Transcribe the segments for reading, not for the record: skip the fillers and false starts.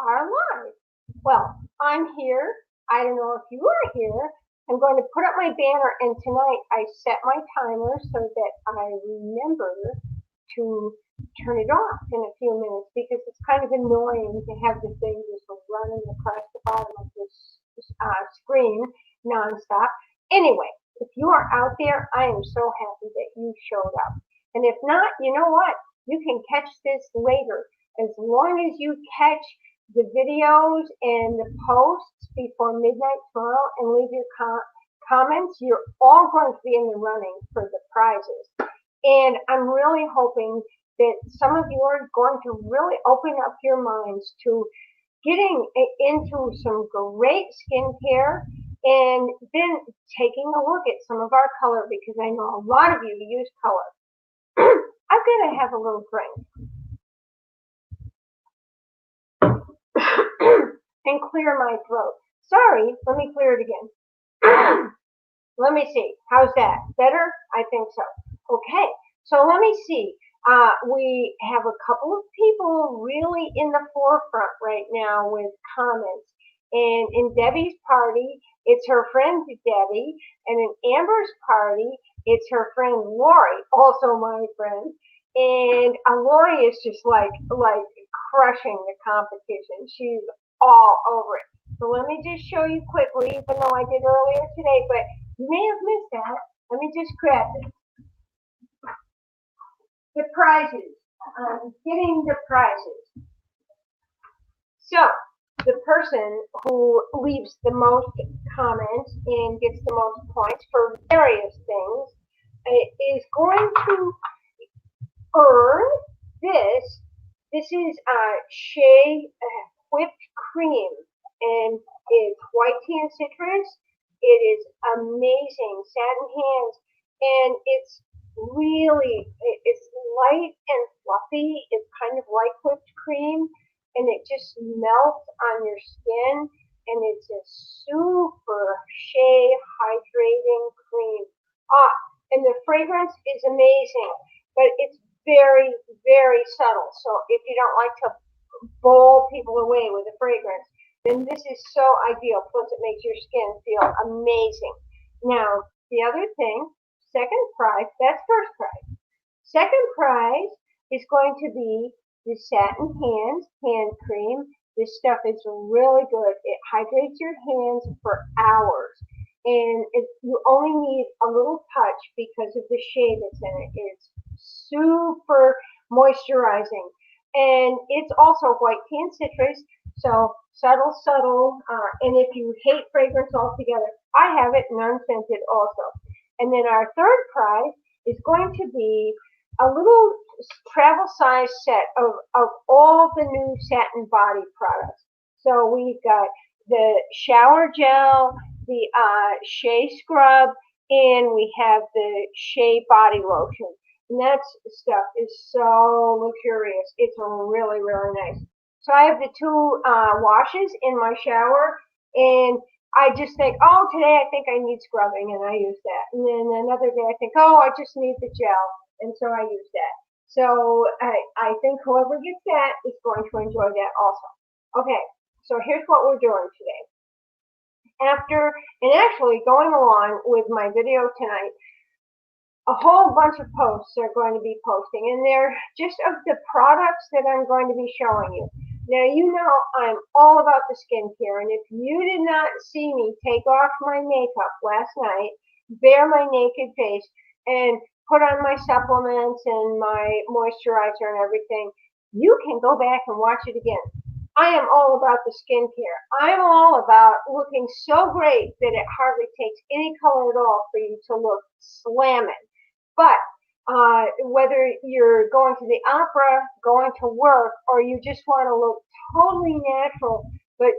are live. Well, I'm here. I don't know if you are here. I'm going to put up my banner, and tonight I set my timer so that I remember to turn it off in a few minutes because it's kind of annoying to have the thing just running across the bottom of this screen nonstop. Anyway, if you are out there, I am so happy that you showed up. And if not, you know what? You can catch this later. As long as you catch the videos and the posts before midnight tomorrow and leave your comments, you're all going to be in the running for the prizes. And I'm really hoping that some of you are going to really open up your minds to getting into some great skincare and then taking a look at some of our color because I know a lot of you use color. I'm going to have a little drink and clear my throat. Sorry, let me clear it again. Let me see. How's that? Better? I think so. Okay, so let me see. We have a couple of people really in the forefront right now with comments. And in Debbie's party, it's her friend Debbie. And in Amber's party, it's her friend Lori, also my friend. And Lori is just like crushing the competition. She's all over it. So let me just show you quickly, even though I did earlier today, but you may have missed that. Let me just grab it. The prizes. Getting the prizes. So the person who leaves the most comments and gets the most points for various things is going to earn this. This is Shea whipped cream, and it's white tea and citrus. It is amazing, satin hands, and it's light and fluffy. It's kind of like whipped cream, and it just melts on your skin, and it's a super Shea hydrating cream. And the fragrance is amazing, but it's very, very subtle. So if you don't like to bowl people away with a fragrance, then this is so ideal. Plus, it makes your skin feel amazing. Now, the other thing, second prize, that's first prize. Second prize is going to be the Satin Hands hand cream. This stuff is really good. It hydrates your hands for hours. And you only need a little touch because of the shea that's in it. It's super moisturizing. And it's also white tea and citrus, so subtle. And if you hate fragrance altogether, I have it non-scented also. And then our third prize is going to be a little travel size set of all the new satin body products. So we've got the shower gel, the Shea scrub, and we have the Shea body lotion. And that stuff is so luxurious. It's really, really nice. So I have the two washes in my shower, and I just think, oh, today I think I need scrubbing, and I use that. And then another day I think, oh, I just need the gel, and so I use that. So I think whoever gets that is going to enjoy that also. Okay, so here's what we're doing today. And actually going along with my video tonight, a whole bunch of posts are going to be posting, and they're just of the products that I'm going to be showing you. Now, you know I'm all about the skincare, and if you did not see me take off my makeup last night, bare my naked face, and put on my supplements and my moisturizer and everything, you can go back and watch it again. I am all about the skincare. I'm all about looking so great that it hardly takes any color at all for you to look slamming. But whether you're going to the opera, going to work, or you just want to look totally natural, but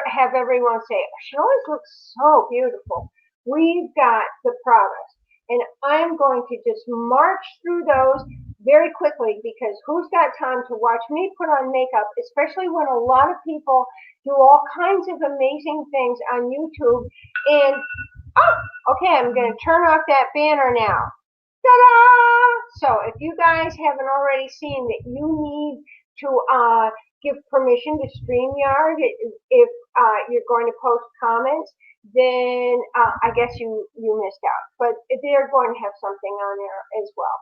have everyone say, she always looks so beautiful, we've got the products. And I'm going to just march through those very quickly because who's got time to watch me put on makeup, especially when a lot of people do all kinds of amazing things on YouTube. And, okay, I'm going to turn off that banner now. Ta-da! So if you guys haven't already seen that you need to give permission to StreamYard. If you're going to post comments, then I guess you missed out. But they're going to have something on there as well.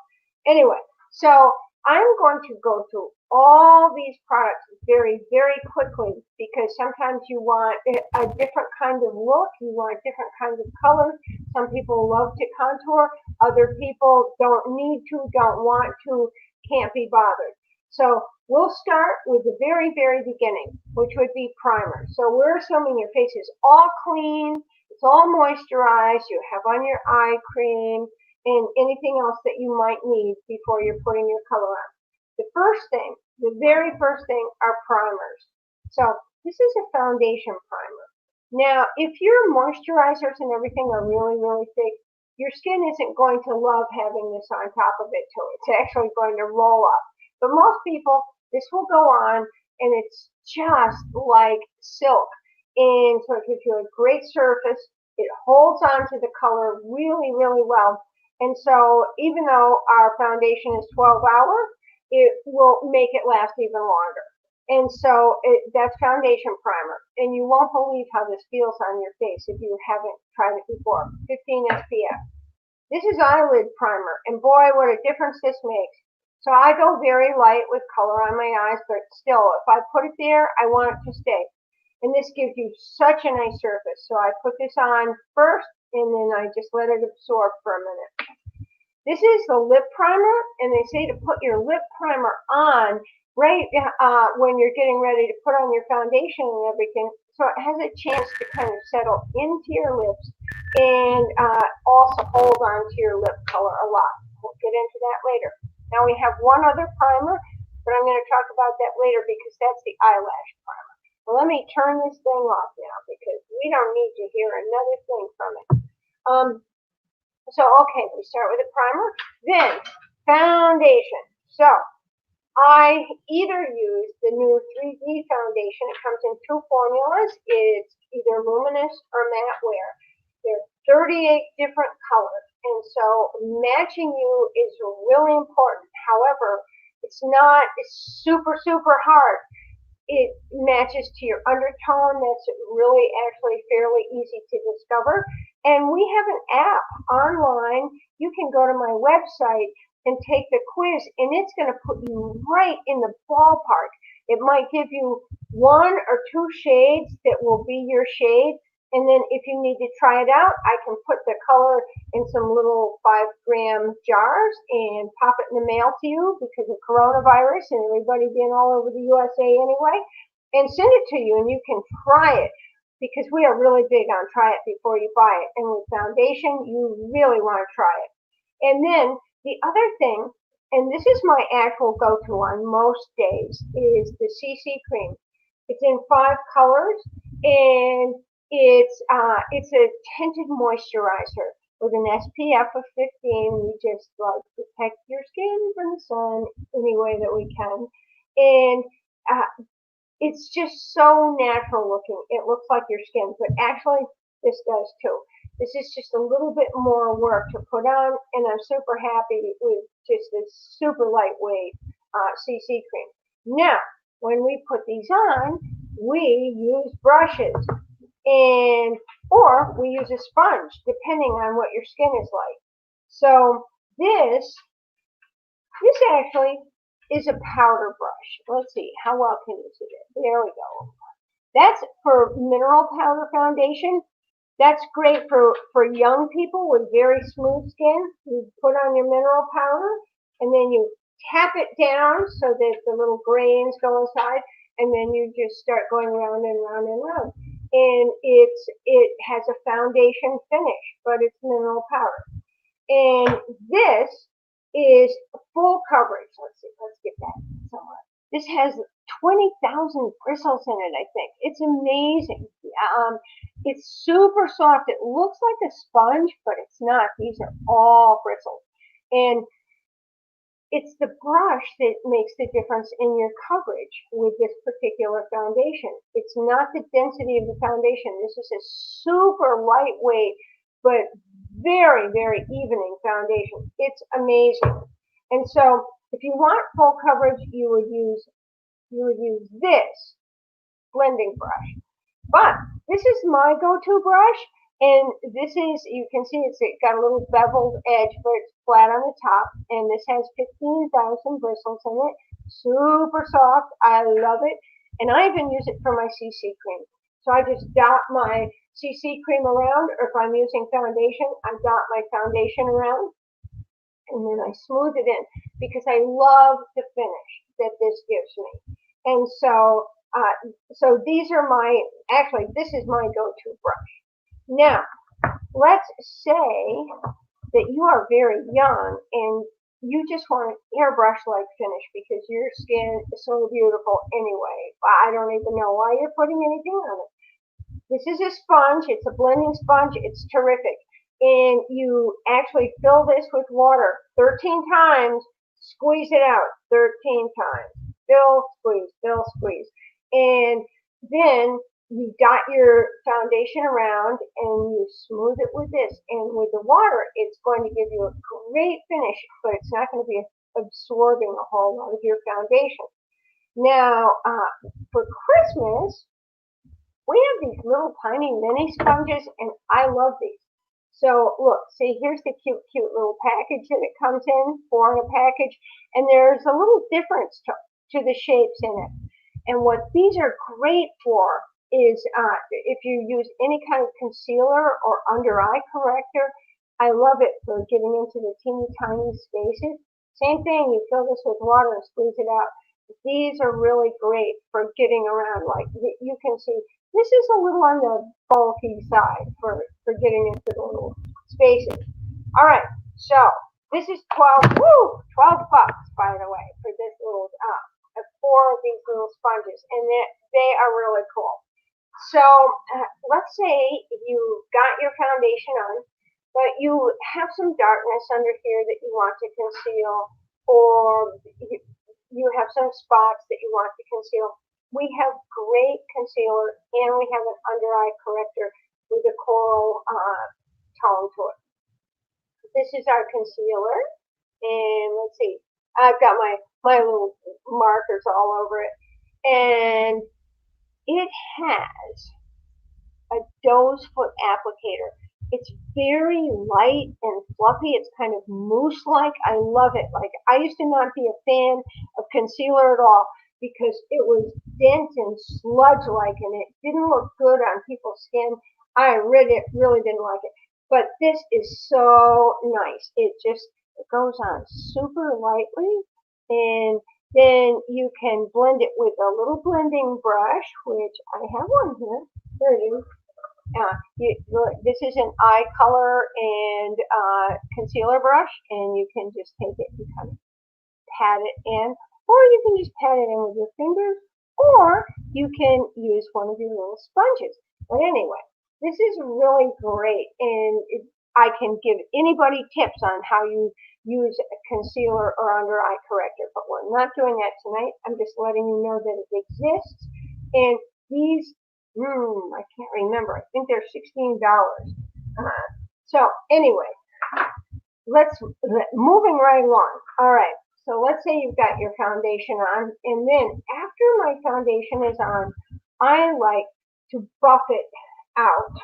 Anyway, so I'm going to go through all these products very, very quickly because sometimes you want a different kind of look, you want different kinds of colors. Some people love to contour, other people don't need to, don't want to, can't be bothered. So we'll start with the very, very beginning, which would be primer. So we're assuming your face is all clean, it's all moisturized, you have on your eye cream, and anything else that you might need before you're putting your color on. The first thing, the very first thing are primers. So this is a foundation primer. Now, if your moisturizers and everything are really, really thick, your skin isn't going to love having this on top of it, so it's actually going to roll up. But most people, this will go on and it's just like silk. And so it gives you a great surface. It holds on to the color really, really well. And so even though our foundation is 12 hours, it will make it last even longer. And so that's foundation primer. And you won't believe how this feels on your face if you haven't tried it before. 15 SPF. This is eyelid primer. And boy, what a difference this makes. So I go very light with color on my eyes, but still, if I put it there, I want it to stay. And this gives you such a nice surface. So I put this on first, and then I just let it absorb for a minute. This is the lip primer, and they say to put your lip primer on right when you're getting ready to put on your foundation and everything, so it has a chance to kind of settle into your lips and also hold on to your lip color a lot. We'll get into that later. Now we have one other primer, but I'm going to talk about that later because that's the eyelash primer. Well, let me turn this thing off now because we don't need to hear another thing from it. So, okay, we start with a primer, then foundation. So, I either use the new 3D foundation. It comes in two formulas. It's either luminous or matte wear. There are 38 different colors, and so matching you is really important. However, it's not super, super hard. It matches to your undertone. That's really actually fairly easy to discover. And we have an app online. You can go to my website and take the quiz, and it's going to put you right in the ballpark. It might give you one or two shades that will be your shade, and then if you need to try it out, I can put the color in some little 5-gram jars and pop it in the mail to you because of coronavirus and everybody being all over the USA anyway, and send it to you, and you can try it because we are really big on try it before you buy it. And with foundation, you really want to try it. And then the other thing, and this is my actual go-to on most days, is the CC cream. It's in 5 colors, and it's a tinted moisturizer with an SPF of 15. We just like protect your skin from the sun any way that we can, and it's just so natural looking. It looks like your skin, but actually this does too. This is just a little bit more work to put on, and I'm super happy with just this super lightweight CC cream. Now, when we put these on, we use brushes, or we use a sponge, depending on what your skin is like. So this actually is a powder brush. Let's see, how well can you see it? There we go. That's for mineral powder foundation. That's great for young people with very smooth skin. You put on your mineral powder, and then you tap it down so that the little grains go inside, and then you just start going round and round and round. And it has a foundation finish, but it's mineral powder. And this is full coverage. Let's see, let's get that somewhere. This has 20,000 bristles in it, I think. It's amazing. It's super soft. It looks like a sponge, but it's not. These are all bristles. And it's the brush that makes the difference in your coverage with this particular foundation. It's not the density of the foundation. This is a super lightweight, but very, very evening foundation. It's amazing. And so if you want full coverage, you would use you would use this blending brush. But this is my go-to brush, and this is, you can see it's got a little beveled edge, but it's flat on the top, and this has 15,000 bristles in it. Super soft. I love it. And I even use it for my CC cream. So I just dot my CC cream around, or if I'm using foundation, I dot my foundation around, and then I smooth it in because I love the finish that this gives me. And so these are actually, this is my go-to brush. Now, let's say that you are very young and you just want an airbrush-like finish because your skin is so beautiful anyway. I don't even know why you're putting anything on it. This is a sponge. It's a blending sponge. It's terrific. And you actually fill this with water 13 times, squeeze it out 13 times. Fill, squeeze. And then you dot your foundation around and you smooth it with this. And with the water, it's going to give you a great finish, but it's not going to be absorbing a whole lot of your foundation. Now, for Christmas, we have these little tiny mini sponges, and I love these. So look, see, here's the cute little package that it comes in, 4 in a package, and there's a little difference to the shapes in it. And what these are great for is if you use any kind of concealer or under eye corrector. I love it for getting into the teeny tiny spaces. Same thing, you fill this with water and squeeze it out. These are really great for getting around. Like you can see, this is a little on the bulky side for getting into the little spaces. All right, so this is 12 bucks, by the way, for this little 4 of these little sponges, and they are really cool. So let's say you got your foundation on, but you have some darkness under here that you want to conceal, or you have some spots that you want to conceal. We have great concealer, and we have an under eye corrector with a coral tone to it. This is our concealer, and let's see, I've got my little markers all over it, and it has a doe's foot applicator. It's very light and fluffy. It's kind of mousse-like. I love it. Like, I used to not be a fan of concealer at all because it was dense and sludge-like, and it didn't look good on people's skin. I really didn't like it. But this is so nice. It goes on super lightly, and then you can blend it with a little blending brush, which I have one here. There it is. This is an eye color and concealer brush, and you can just take it and kind of pat it in, or you can just pat it in with your fingers, or you can use one of your little sponges. But anyway, this is really great, and I can give anybody tips on how you use a concealer or under eye corrector, but we're not doing that tonight. I'm just letting you know that it exists, and these I can't remember. I think they're $16. So anyway, moving right along. All right. So let's say you've got your foundation on, and then after my foundation is on, I like to buff it out.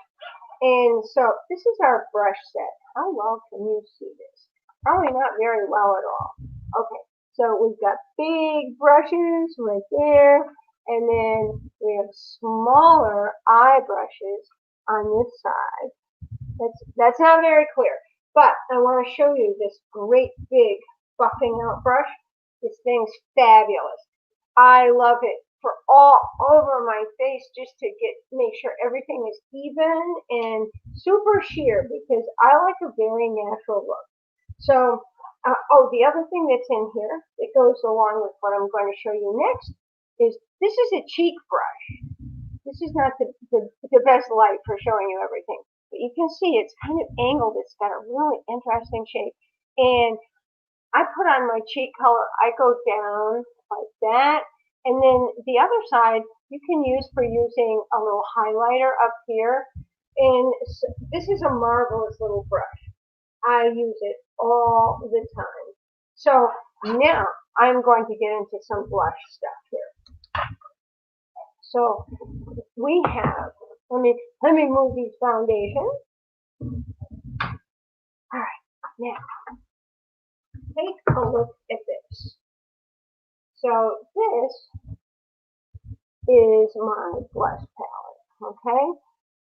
And so this is our brush set. How well can you see this? Probably not very well at all. Okay. So we've got big brushes right there. And then we have smaller eye brushes on this side. That's not very clear, but I want to show you this great big buffing out brush. This thing's fabulous. I love it for all over my face, just to make sure everything is even and super sheer, because I like a very natural look. So, the other thing that's in here that goes along with what I'm going to show you next is this is a cheek brush. This is not the best light for showing you everything, but you can see it's kind of angled. It's got a really interesting shape, and I put on my cheek color. I go down like that, and then the other side you can use for using a little highlighter up here. And so this is a marvelous little brush. I use it all the time. So now I'm going to get into some blush stuff here. So we have, let me move these foundations. All right, now take a look at this. So this is my blush palette, okay?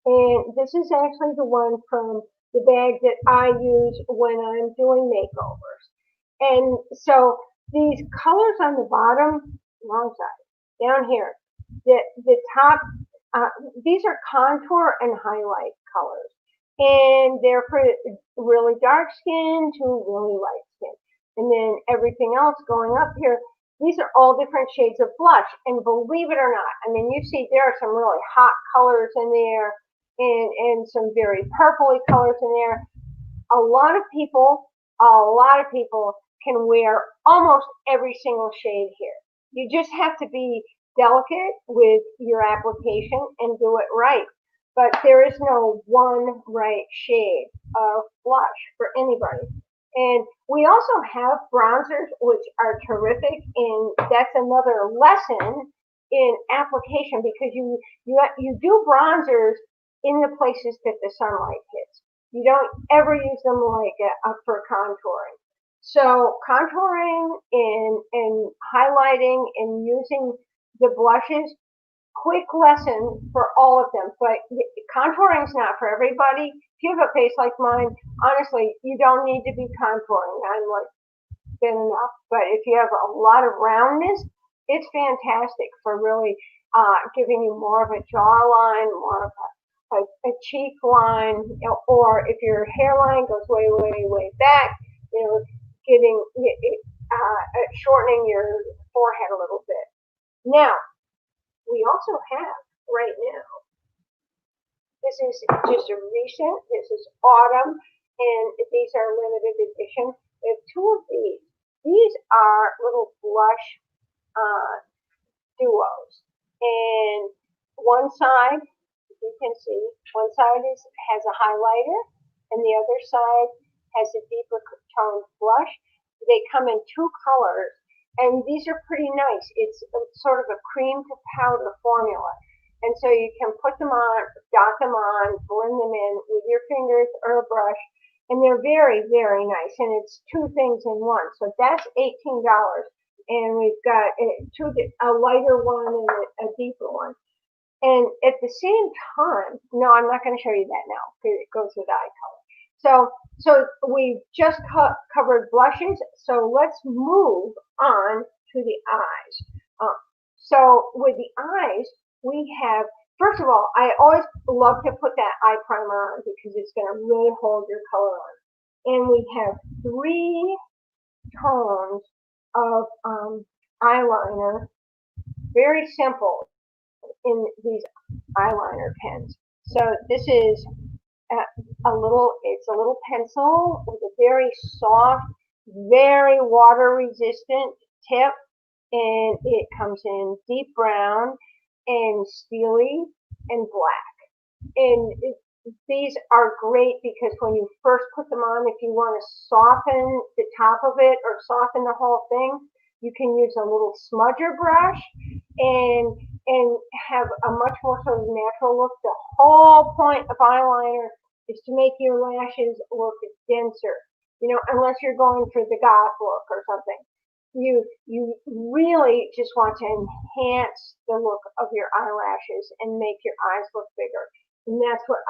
And this is actually the one from the bag that I use when I'm doing makeovers. And so these colors on the bottom, wrong side, down here, the top, uh, these are contour and highlight colors. And they're for really dark skin to really light skin. And then everything else going up here, these are all different shades of blush. And believe it or not, I mean, you see there are some really hot colors in there and some very purpley colors in there. A lot of people can wear almost every single shade here. You just have to be delicate with your application and do it right. But there is no one right shade of blush for anybody. And we also have bronzers, which are terrific, and that's another lesson in application because you do bronzers in the places that the sunlight hits. You don't ever use them like for contouring. So contouring and highlighting and using the blushes, quick lesson for all of them. But contouring is not for everybody. If you have a face like mine, honestly, you don't need to be contouring. I'm like thin enough. But if you have a lot of roundness, it's fantastic for really giving you more of a jawline, more of a cheek line, or if your hairline goes way, way, way back, getting shortening your forehead a little bit. Now, we also have right now, this is just a recent, this is autumn, and these are limited edition. We have two of these. These are little blush duos. And one side, as you can see, one side has a highlighter, and the other side has a deeper toned blush. They come in two colors, and these are pretty nice. It's sort of a cream to powder formula. And so you can put them on, dot them on, blend them in with your fingers or a brush, and they're very, very nice. And it's two things in one. So that's $18. And we've got a lighter one and a deeper one. And at the same time, no, I'm not going to show you that now because it goes with eye color. So we've just covered blushes. So let's move on to the eyes. So with the eyes, we have, first of all, I always love to put that eye primer on because it's going to really hold your color on. And we have 3 tones of eyeliner, very simple in these eyeliner pens. So this is it's a little pencil with a very soft, very water resistant tip, and it comes in deep brown and steely and black. And these are great because when you first put them on, if you want to soften the top of it or soften the whole thing, you can use a little smudger brush and have a much more sort of natural look. The whole point of eyeliner is to make your lashes look denser. Unless you're going for the goth look or something. You really just want to enhance the look of your eyelashes and make your eyes look bigger. And that's what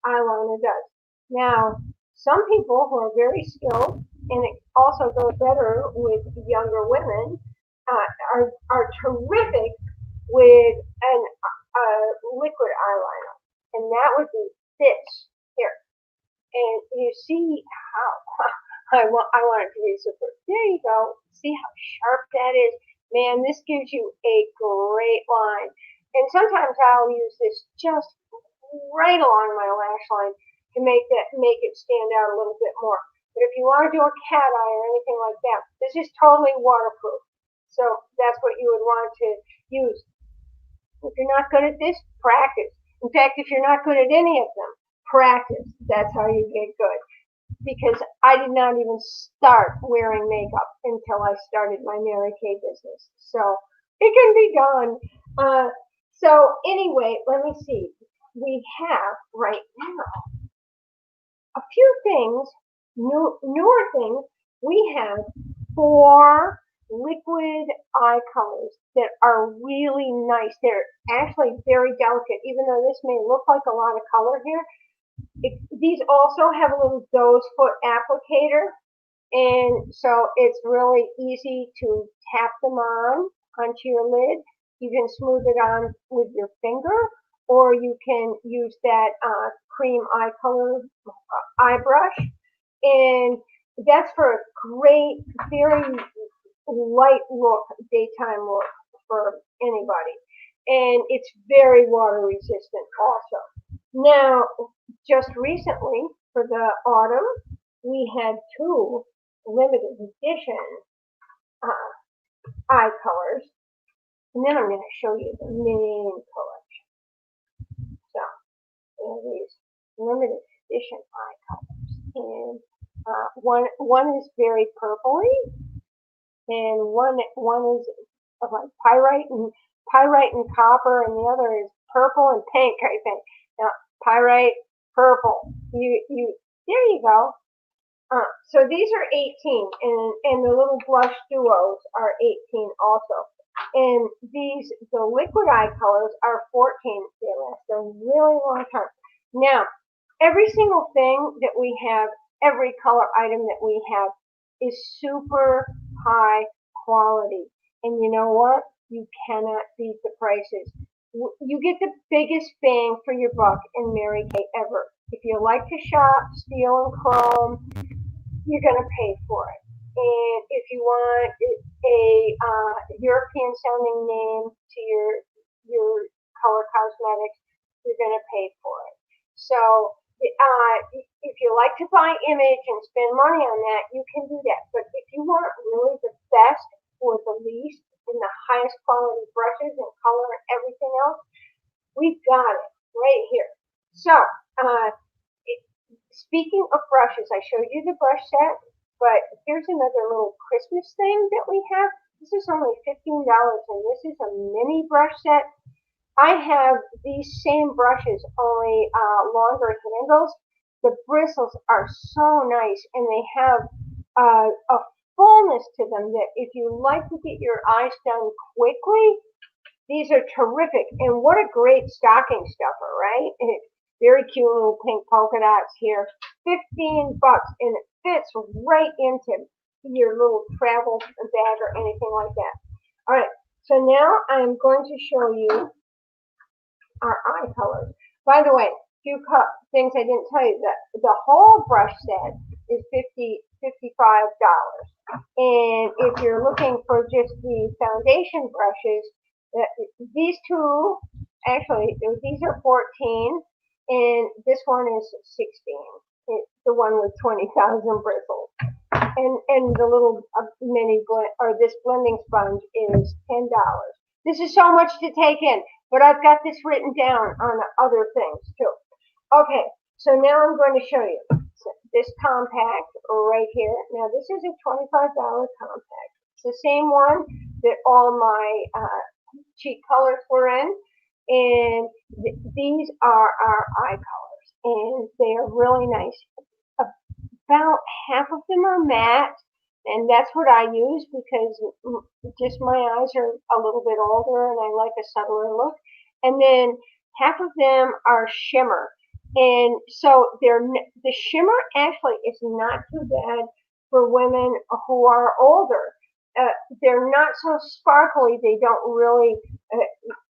eyeliner does. Now, some people who are very skilled, and it also goes better with younger women, are terrific with a liquid eyeliner. And that would be this here. And you see how I want it to be super. There you go. See how sharp that is? Man, this gives you a great line. And sometimes I'll use this just right along my lash line to make it stand out a little bit more. But if you want to do a cat eye or anything like that, this is totally waterproof. So that's what you would want to use. If you're not good at this, practice. In fact, if you're not good at any of them, practice. That's how you get good. Because I did not even start wearing makeup until I started my Mary Kay business. So it can be done. So anyway, let me see. We have right now a few things, newer things. We have 4 liquid eye colors that are really nice. They're actually very delicate, even though this may look like a lot of color here. These also have a little doe's foot applicator, and so it's really easy to tap them on onto your lid. You can smooth it on with your finger, or you can use that cream eye color eye brush. And that's for a great, very light look, daytime look for anybody. And it's very water resistant also. Now, just recently for the autumn, we had 2 limited edition uh, eye colors. And then I'm going to show you the main collection. So, there are these limited edition eye colors. And one is very purpley, and one is like pyrite and copper, and the other is purple and pink, I think. Now, pyrite, purple. You there you go. So these are 18, and the little blush duos are 18 also. And the liquid eye colors are 14. They last a really long time. Now, every single thing that we have, every color item that we have is super high quality. And you know what? You cannot beat the prices. You get the biggest bang for your buck in Mary Kay ever. If you like to shop steel and chrome, you're going to pay for it. And if you want a European sounding name to your color cosmetics, you're going to pay for it. So if you like to buy image and spend money on that, you can do that. But if you want really the best for the least and the highest quality brushes and color and everything else, we've got it right here. So speaking of brushes, I showed you the brush set, but here's another little Christmas thing that we have. This is only $15, and this is a mini brush set. I have these same brushes, only longer handles. The bristles are so nice, and they have a fullness to them that if you like to get your eyes done quickly, these are terrific. And what a great stocking stuffer, right? Very cute little pink polka dots here. $15, and it fits right into your little travel bag or anything like that. All right, so now I'm going to show you our eye colors. By the way, few things I didn't tell you. The whole brush set is $55. And if you're looking for just the foundation brushes, these two, actually, these are 14, and this one is 16. It's the one with 20,000 bristles. And the little mini or this blending sponge is $10. This is so much to take in, but I've got this written down on other things too. Okay, so now I'm going to show you this compact right here. Now this is a $25 compact. It's the same one that all my cheek colors were in, and these are our eye colors, and they are really nice. About half of them are matte, and that's what I use because just my eyes are a little bit older and I like a subtler look. And then half of them are shimmer, and so the shimmer actually is not too bad for women who are older. They're not so sparkly. They don't really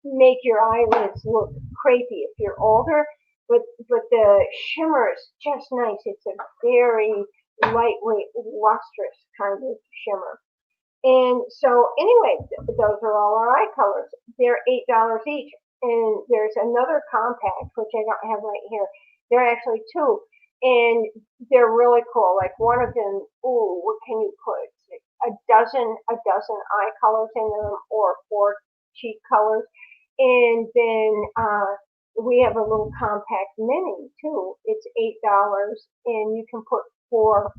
make your eyelids look crazy if you're older. But the shimmer is just nice. It's a very lightweight, lustrous kind of shimmer. And so anyway, those are all our eye colors. They're $8 each. And there's another compact, which I don't have right here. There are actually 2. And they're really cool. Like one of them, ooh, what can you put? A dozen eye colors in them, or 4 cheek colors. And then we have a little compact mini too. It's $8, and you can put 4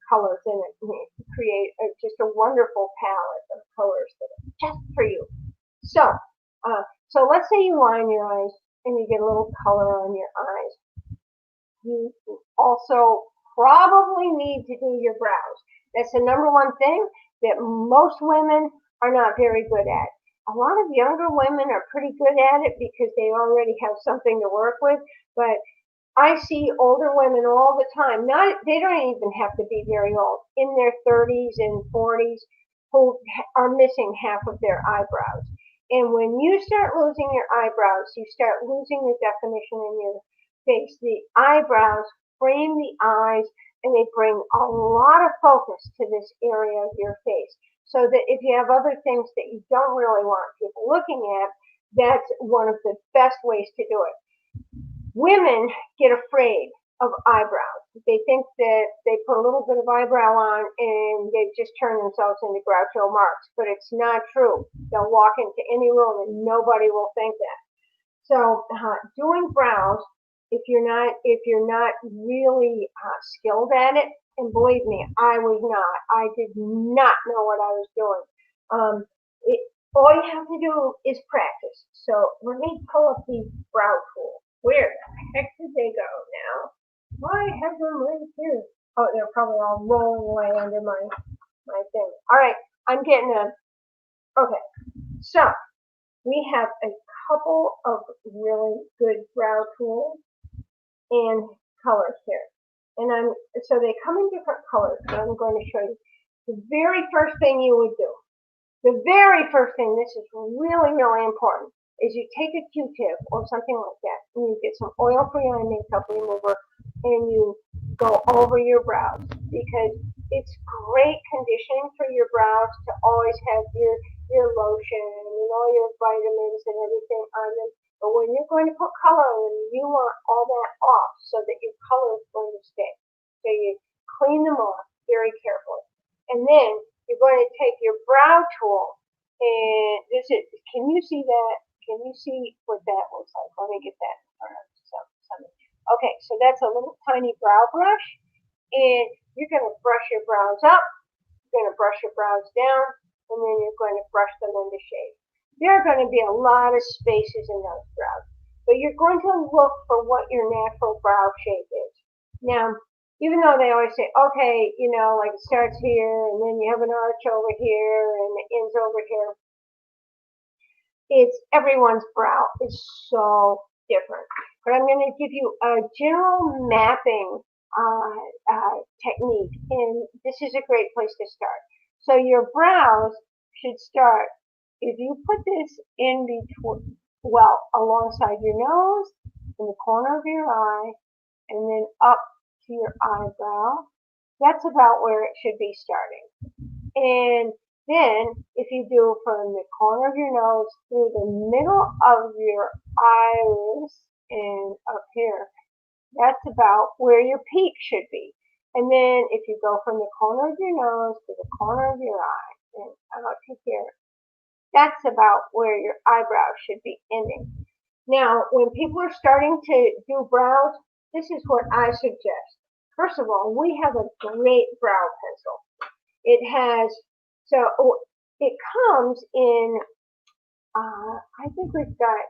colors in it and create just a wonderful palette of colors that are just for you. So So let's say you line your eyes and you get a little color on your eyes. You also probably need to do your brows. That's the number one thing that most women are not very good at. A lot of younger women are pretty good at it because they already have something to work with, but I see older women all the time. Not they don't even have to be very old, in their 30s and 40s, who are missing half of their eyebrows. And when you start losing your eyebrows, you start losing your definition in your face. The eyebrows frame the eyes, and they bring a lot of focus to this area of your face. So that if you have other things that you don't really want people looking at, that's one of the best ways to do it. Women get afraid of eyebrows. They think that they put a little bit of eyebrow on and they've just turned themselves into Groucho Marx, but it's not true. They'll walk into any room and nobody will think that. So doing brows, if you're not really skilled at it, and believe me, I was not. I did not know what I was doing. Um, it, all you have to do is practice. So let me pull up the brow tool. Where the heck did they go now? I have them right here. Oh, they're probably all rolling away under my thing. All right, I'm getting a. Okay, so we have a couple of really good brow tools and colors here. And so they come in different colors, and I'm going to show you. The very first thing you would do, the very first thing, this is really, really important, is you take a Q-tip or something like that, and you get some oil-free eye makeup remover, and you go over your brows, because it's great conditioning for your brows to always have your lotion and all your vitamins and everything on them. But when you're going to put color on them, you want all that off so that your color is going to stay. So you clean them off very carefully. And then you're going to take your brow tool, and can you see that? Can you see what that looks like? Let me get that in front of something. Okay, so that's a little tiny brow brush, and you're going to brush your brows up, you're going to brush your brows down, and then you're going to brush them into shape. There are going to be a lot of spaces in those brows, but you're going to look for what your natural brow shape is. Now, even though they always say, okay, like it starts here, and then you have an arch over here, and it ends over here, it's everyone's brow is so different. But I'm going to give you a general mapping technique, and this is a great place to start. So your brows should start, if you put this in between, well, alongside your nose, in the corner of your eye, and then up to your eyebrow, that's about where it should be starting. And then, if you do from the corner of your nose through the middle of your iris and up here, that's about where your peak should be. And then, if you go from the corner of your nose to the corner of your eye and out to here, that's about where your eyebrow should be ending. Now, when people are starting to do brows, this is what I suggest. First of all, we have a great brow pencil. It has, so it comes in, I think we've got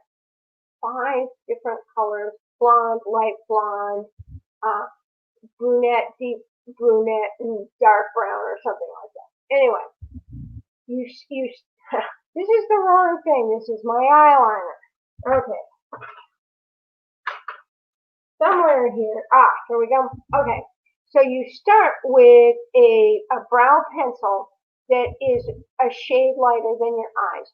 5 different colors: blonde, light blonde, brunette, deep brunette, and dark brown, or something like that. Anyway, you this is the wrong thing. This is my eyeliner. Okay. Somewhere here. Here we go. Okay. So you start with a brow pencil that is a shade lighter than your eyes.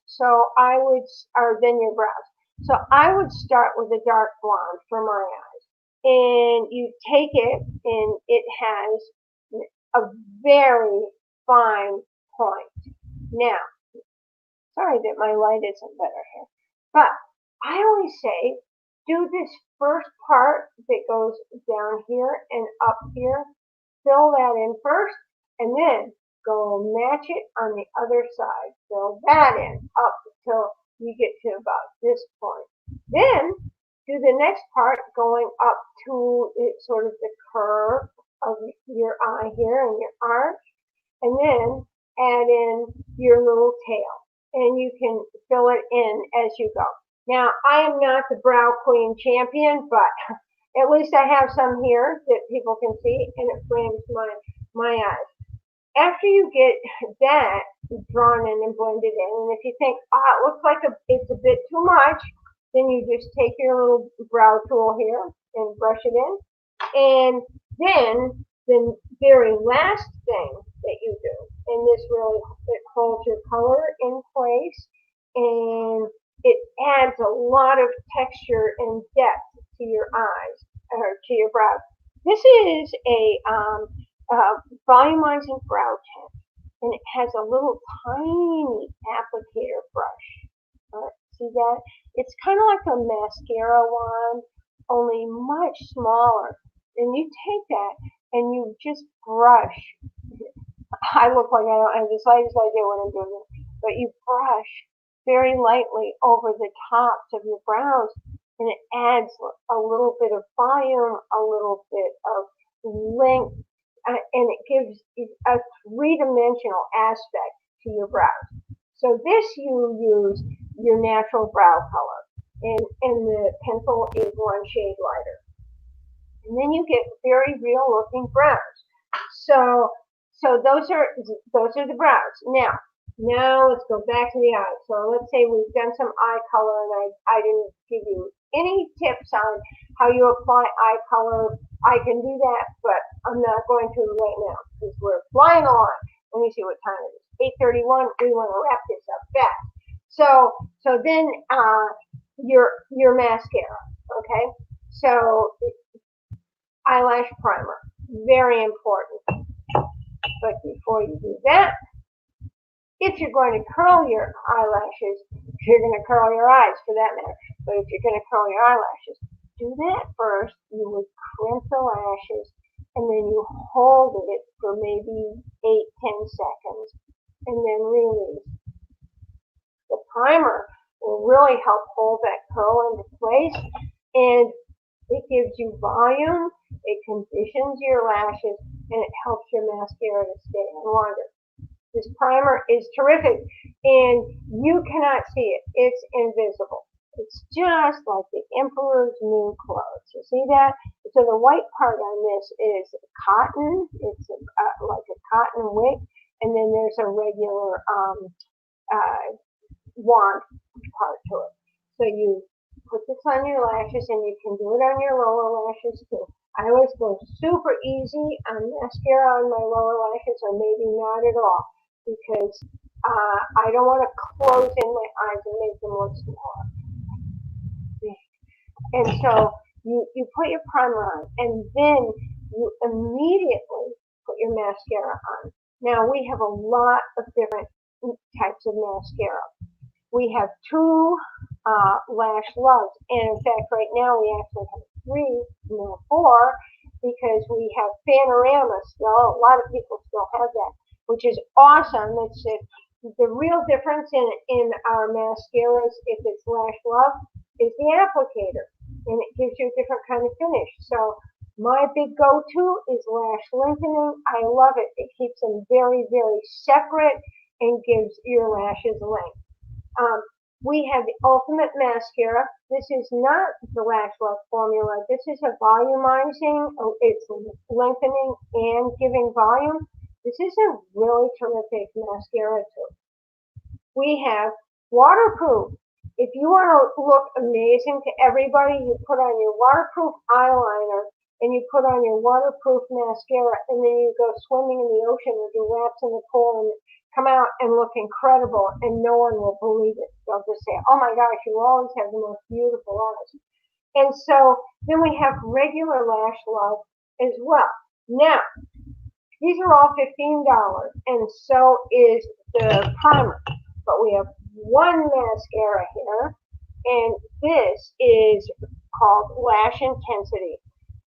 Or than your brows. So I would start with a dark blonde for my eyes. And you take it, and it has a very fine point. Now, sorry that my light isn't better here, but I always say, do this first part that goes down here and up here, fill that in first, and then go match it on the other side. Fill that in up until you get to about this point. Then do the next part going up to sort of the curve of your eye here and your arch, and then add in your little tail. And you can fill it in as you go. Now, I am not the brow queen champion, but at least I have some here that people can see, and it frames my eyes. After you get that drawn in and blended in, and if you think, it looks like it's a bit too much, then you just take your little brow tool here and brush it in. And then the very last thing that you do, and this really it holds your color in place, and it adds a lot of texture and depth to your eyes or to your brows. This is a volumizing brow tint, and it has a little tiny applicator brush. See that? It's kind of like a mascara wand, only much smaller. And you take that and you just brush. I look like I don't have the slightest idea what I'm doing, but you brush very lightly over the tops of your brows, and it adds a little bit of volume, a little bit of length, and it gives a three-dimensional aspect to your brows. So this you use your natural brow color, and the pencil is one shade lighter. And then you get very real looking brows. So those are the brows. Now let's go back to the eyes. So let's say we've done some eye color, and I didn't give you any tips on how you apply eye color. I can do that, but I'm not going to right now because we're flying along. Let me see what time it is. 8:31. We want to wrap this up fast. So then your mascara. Okay. So eyelash primer, very important. But before you do that, if you're going to curl your eyelashes, if you're going to curl your eyes for that matter, but if you're going to curl your eyelashes, do that first. You would crimp the lashes, and then you hold it for maybe 8-10 seconds, and then release. The primer will really help hold that curl into place, and it gives you volume, it conditions your lashes, and it helps your mascara to stay on longer. This primer is terrific, and you cannot see it. It's invisible. It's just like the Emperor's New Clothes. You see that? So the white part on this is cotton. It's like a cotton wick, and then there's a regular wand part to it. So you put this on your lashes, and you can do it on your lower lashes too. I always go super easy on mascara on my lower lashes, or maybe not at all, because I don't want to close in my eyes and make them look smaller. And so you put your primer on, and then you immediately put your mascara on. Now we have a lot of different types of mascara. We have two Lash Loves, and in fact right now we actually have three, no, four, because we have Panorama still. A lot of people still have that, which is awesome. It's the real difference in our mascaras, if it's Lash Love, is the applicator, and it gives you a different kind of finish. So my big go-to is lash lengthening. I love it. It keeps them very, very separate and gives your lashes length. We have the Ultimate Mascara. This is not the Lash Love formula. This is a volumizing. It's lengthening and giving volume. This is a really terrific mascara too. We have Waterproof. If you want to look amazing to everybody, you put on your waterproof eyeliner and you put on your waterproof mascara, and then you go swimming in the ocean or do laps in the pool and come out and look incredible, and no one will believe it. They'll just say, oh my gosh, you always have the most beautiful eyes. And so then we have regular Lash Love as well. Now, these are all $15, and so is the primer. But we have one mascara here, and this is called Lash Intensity.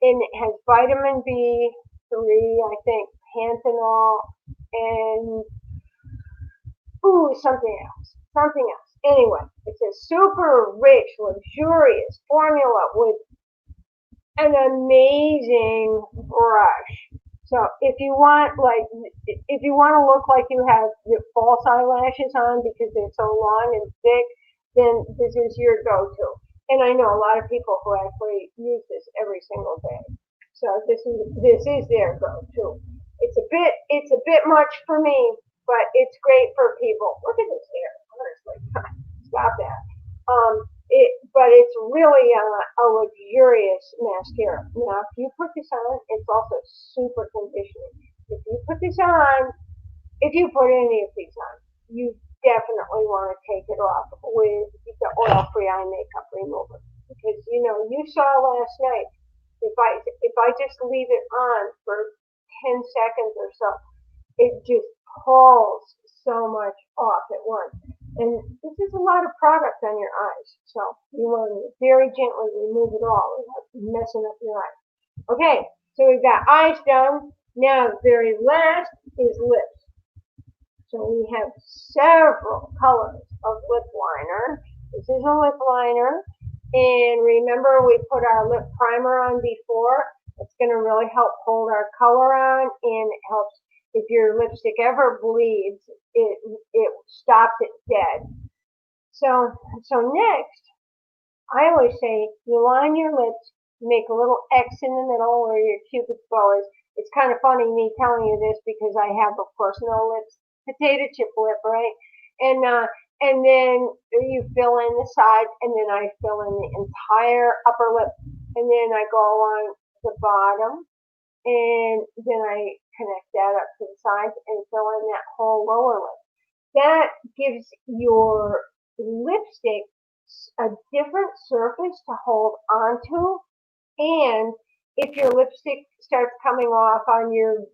And it has vitamin B3, I think, panthenol, and something else. Anyway, it's a super rich, luxurious formula with an amazing brush. So if you want to look like you have your false eyelashes on because they're so long and thick, then this is your go-to. And I know a lot of people who actually use this every single day. So this is their go-to. It's a bit much for me, but it's great for people. Look at this hair, honestly. Stop that. But it's really a luxurious mascara. Now, if you put this on, it's also super conditioning. If you put this on, if you put any of these on, you definitely want to take it off with the oil-free eye makeup remover, because you saw last night. If I just leave it on for 10 seconds or so, it just pulls so much off at once. And this is a lot of product on your eyes, so you want to very gently remove it all without messing up your eyes. Okay, so we've got eyes done. Now, the very last is lips. So we have several colors of lip liner. This is a lip liner. And remember, we put our lip primer on before. It's going to really help hold our color on, and it helps if your lipstick ever bleeds, it stops it dead. So next, I always say you line your lips, make a little X in the middle where your cupid's bow is. It's kind of funny me telling you this because I have, of course, no lips, potato chip lip, right? And then you fill in the side, and then I fill in the entire upper lip, and then I go along the bottom, and then I connect that up to the sides and fill in that whole lower lip. That gives your lipstick a different surface to hold onto, and if your lipstick starts coming off on your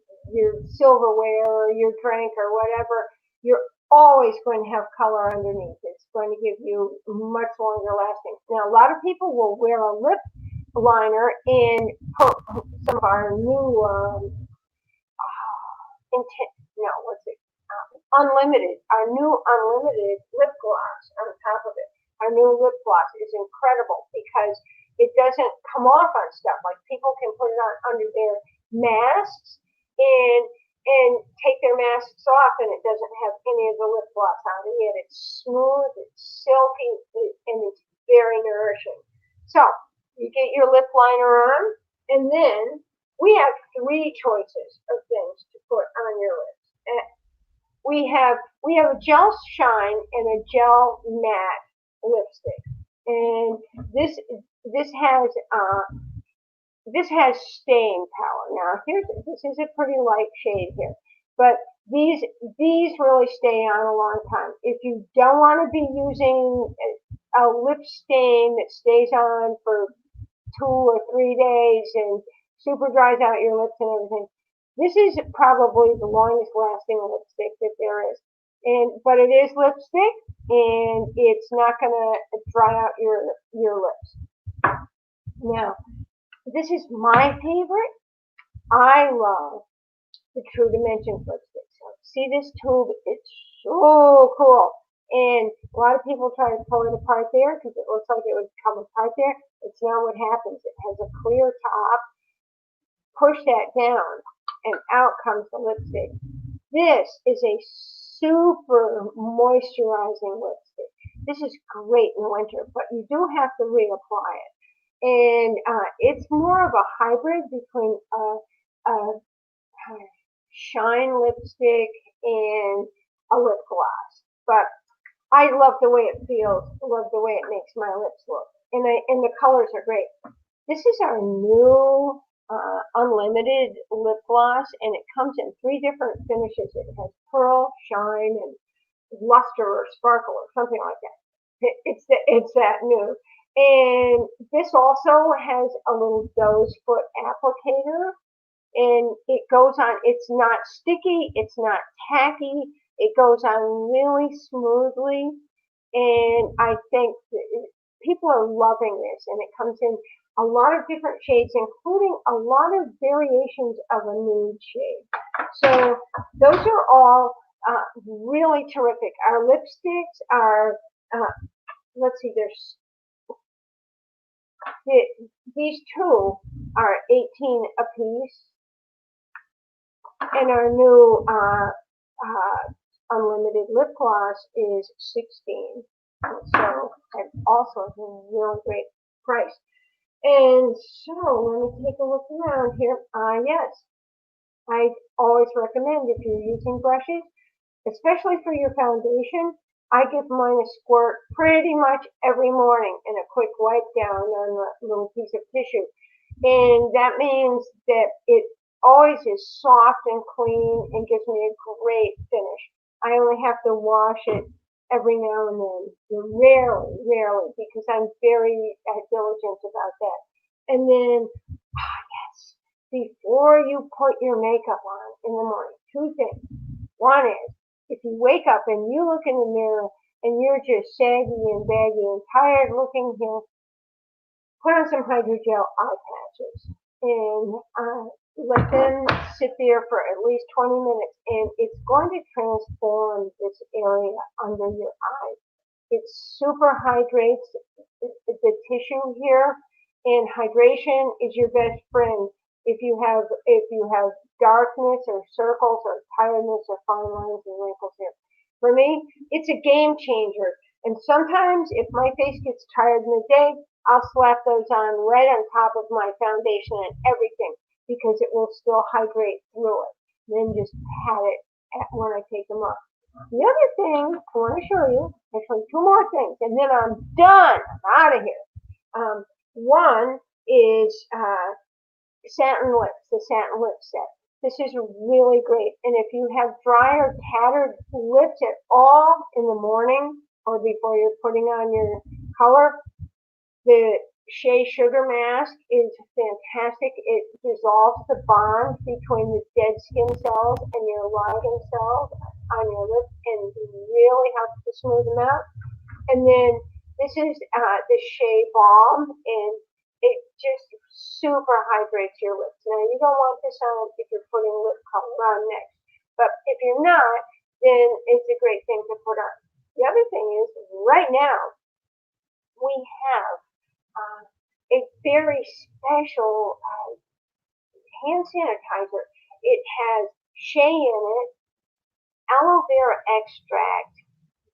silverware or your drink or whatever, you're always going to have color underneath. It's going to give you much longer lasting. Now, a lot of people will wear a lip liner in some of our new no, what's it? Unlimited. Our new unlimited lip gloss on top of it. Our new lip gloss is incredible because it doesn't come off on stuff. Like, people can put it on under their masks and take their masks off, and it doesn't have any of the lip gloss on it yet. It's smooth, it's silky, and it's very nourishing. So you get your lip liner on, and then we have three choices of things to put on your lips. We have a gel shine and a gel matte lipstick, and this has this has staying power. Now, this is a pretty light shade here, but these really stay on a long time. If you don't want to be using a lip stain that stays on for 2 or 3 days and super dries out your lips and everything, this is probably the longest lasting lipstick that there is. But it is lipstick, and it's not gonna dry out your lips. Now, this is my favorite. I love the True Dimensions lipstick. So see this tube? It's so cool. And a lot of people try to pull it apart there because it looks like it would come apart there. It's not what happens. It has a clear top. Push that down, and out comes the lipstick. This is a super moisturizing lipstick. This is great in winter, but you do have to reapply it. And it's more of a hybrid between a shine lipstick and a lip gloss. But I love the way it feels. I love the way it makes my lips look. And the colors are great. This is our new unlimited lip gloss, and it comes in 3 different finishes. It has pearl, shine, and luster or sparkle or something like that. It's that new. And this also has a little doe's foot applicator, and it goes on. It's not sticky. It's not tacky. It goes on really smoothly, and I think people are loving this. And it comes in a lot of different shades, including a lot of variations of a nude shade. So those are all really terrific. Our lipsticks are, let's see, these two are 18 a piece, and our new unlimited lip gloss is 16. So it's also a really great price. And so let me take a look around here. Yes, I always recommend if you're using brushes, especially for your foundation, I give mine a squirt pretty much every morning and a quick wipe down on a little piece of tissue. And that means that it always is soft and clean and gives me a great finish. I only have to wash it every now and then, rarely, because I'm very diligent about that. And then, yes, before you put your makeup on in the morning, two things. One is, if you wake up and you look in the mirror and you're just saggy and baggy and tired looking here, put on some hydrogel eye patches and let them sit there for at least 20 minutes, and it's going to transform this area under your eye. It super hydrates the tissue here, and hydration is your best friend if you have darkness or circles or tiredness or fine lines and wrinkles here. For me, it's a game changer. And sometimes if my face gets tired in the day, I'll slap those on right on top of my foundation and everything because it will still hydrate through it. Then just pat it when I take them off. The other thing I want to show you, actually two more things, and then I'm done. I'm out of here. One is satin lips, the satin lip set. This is really great. And if you have dry or tattered lips at all in the morning or before you're putting on your color, the Shea Sugar Mask is fantastic. It dissolves the bond between the dead skin cells and your ligand cells on your lips and really helps to smooth them out. And then this is the Shea Balm, and it just super hydrates your lips. Now you don't want this on if you're putting lip color on next, but if you're not, then it's a great thing to put on. The other thing is, right now we have a very special hand sanitizer. It has shea in it, aloe vera extract,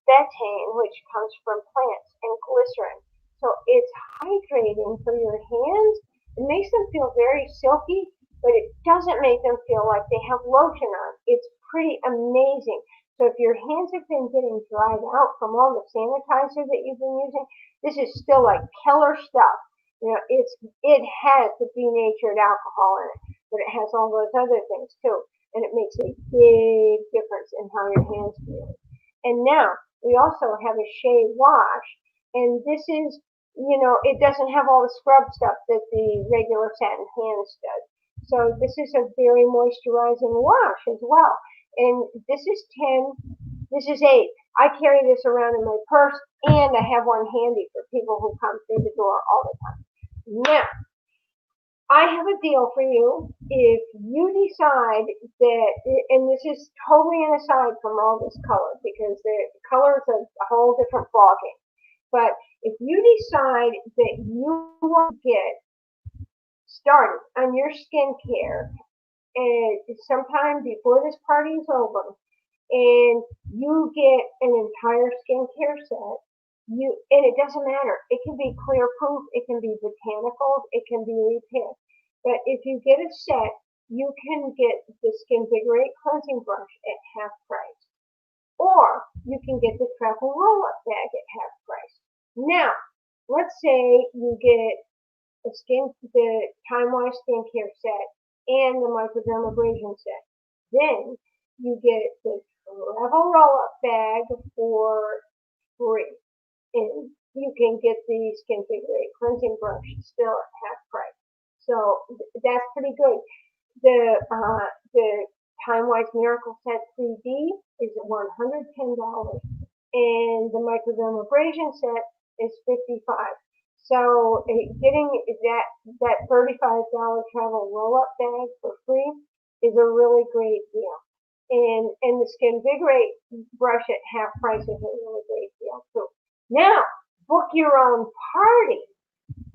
betaine, which comes from plants, and glycerin. So it's hydrating for your hands. It makes them feel very silky, but it doesn't make them feel like they have lotion on. It's pretty amazing. So if your hands have been getting dried out from all the sanitizer that you've been using, this is still like killer stuff. It has the denatured alcohol in it, but it has all those other things too, and it makes a big difference in how your hands feel. And now we also have a shea wash, and this is, it doesn't have all the scrub stuff that the regular satin hands does. So this is a very moisturizing wash as well. And this is 10, this is 8. I carry this around in my purse, and I have one handy for people who come through the door all the time. Now, I have a deal for you. If you decide that, and this is totally an aside from all this color, because the color is a whole different ballgame. But if you decide that you want to get started on your skincare sometime before this party is over, and you get an entire skincare set, and it doesn't matter. It can be clear proof, it can be botanicals, it can be repair. But if you get a set, you can get the Skinvigorate cleansing brush at half price, or you can get the travel roll-up bag at half price. Now, let's say you get the Time Wise skincare set and the microdermabrasion set. Then you get the travel roll-up bag for free, and you can get the Skinvigorate cleansing brush still at half price. So that's pretty good. The Time Wise Miracle Set 3D is $110, and the microdermabrasion set is $55. So getting that $35 travel roll-up bag for free is a really great deal. And the Skinvigorate brush at half price is a really great deal too. Now, book your own party.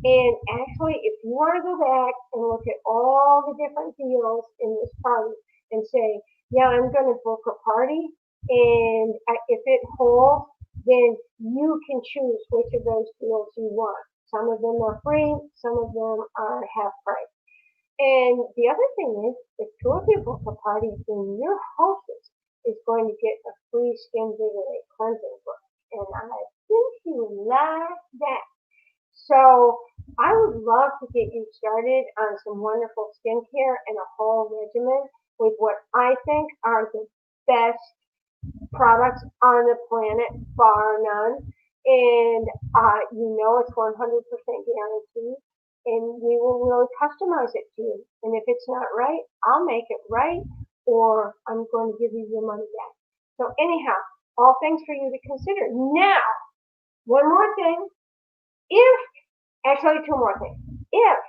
And actually, if you want to go back and look at all the different deals in this party and say, yeah, I'm going to book a party, and if it holds, then you can choose which of those deals you want. Some of them are free, some of them are half price. And the other thing is, if two of you book a party, then your hostess is going to get a free Skin Vigorate cleansing brush. And I think you like that. So I would love to get you started on some wonderful skincare and a whole regimen with what I think are the best products on the planet, bar none. And you know it's 100% guaranteed. And we will really customize it to you. And if it's not right, I'll make it right, or I'm going to give you your money back. So anyhow, all things for you to consider. Now, one more thing. If Actually, two more things. If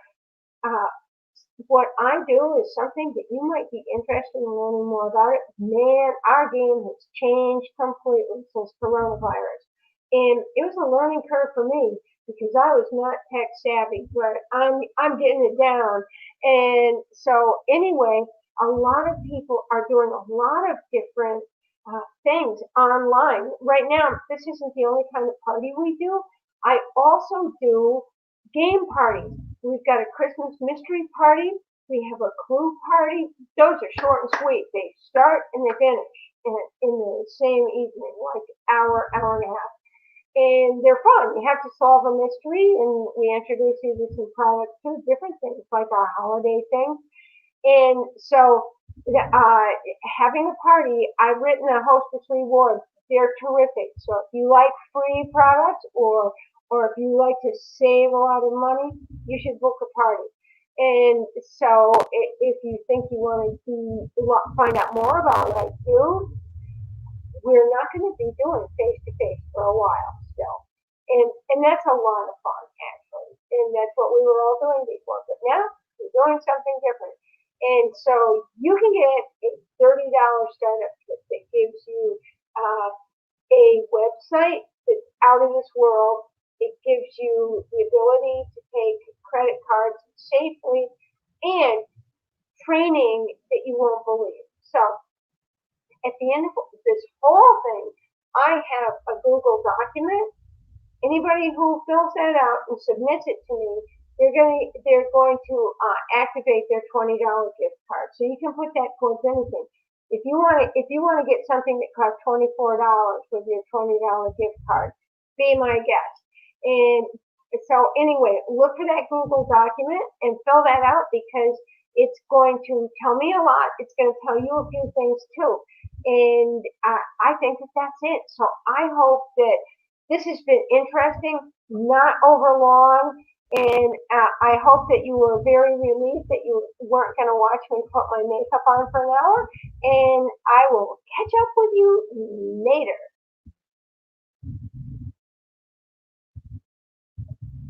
uh, what I do is something that you might be interested in learning more about it, man, our game has changed completely since coronavirus. And it was a learning curve for me because I was not tech savvy, but I'm getting it down. And so anyway, a lot of people are doing a lot of different things online. Right now, this isn't the only kind of party we do. I also do game parties. We've got a Christmas mystery party. We have a clue party. Those are short and sweet. They start and they finish in the same evening, like hour and a half. And they're fun. You have to solve a mystery, and we introduce you to some products too, different things like our holiday thing. And so, having a party, I've written a hostess rewards. They're terrific. So if you like free products, or if you like to save a lot of money, you should book a party. And so if you think you want to find out more about what I do, we're not going to be doing face to face for a while still. And that's a lot of fun actually. And that's what we were all doing before. But now we're doing something different. And so you can get a $30 startup kit that gives you a website that's out of this world. It gives you the ability to take credit cards safely and training that you won't believe. So at the end of this whole thing, I have a Google document. Anybody who fills that out and submits it to me, they're going to activate their $20 gift card. So you can put that towards anything. If you want to get something that costs $24 with your $20 gift card, be my guest. And so anyway, look for that Google document and fill that out because it's going to tell me a lot. It's going to tell you a few things too. And I think that that's it. So I hope that this has been interesting, not over long. And I hope that you were very relieved that you weren't going to watch me put my makeup on for an hour. And I will catch up with you later.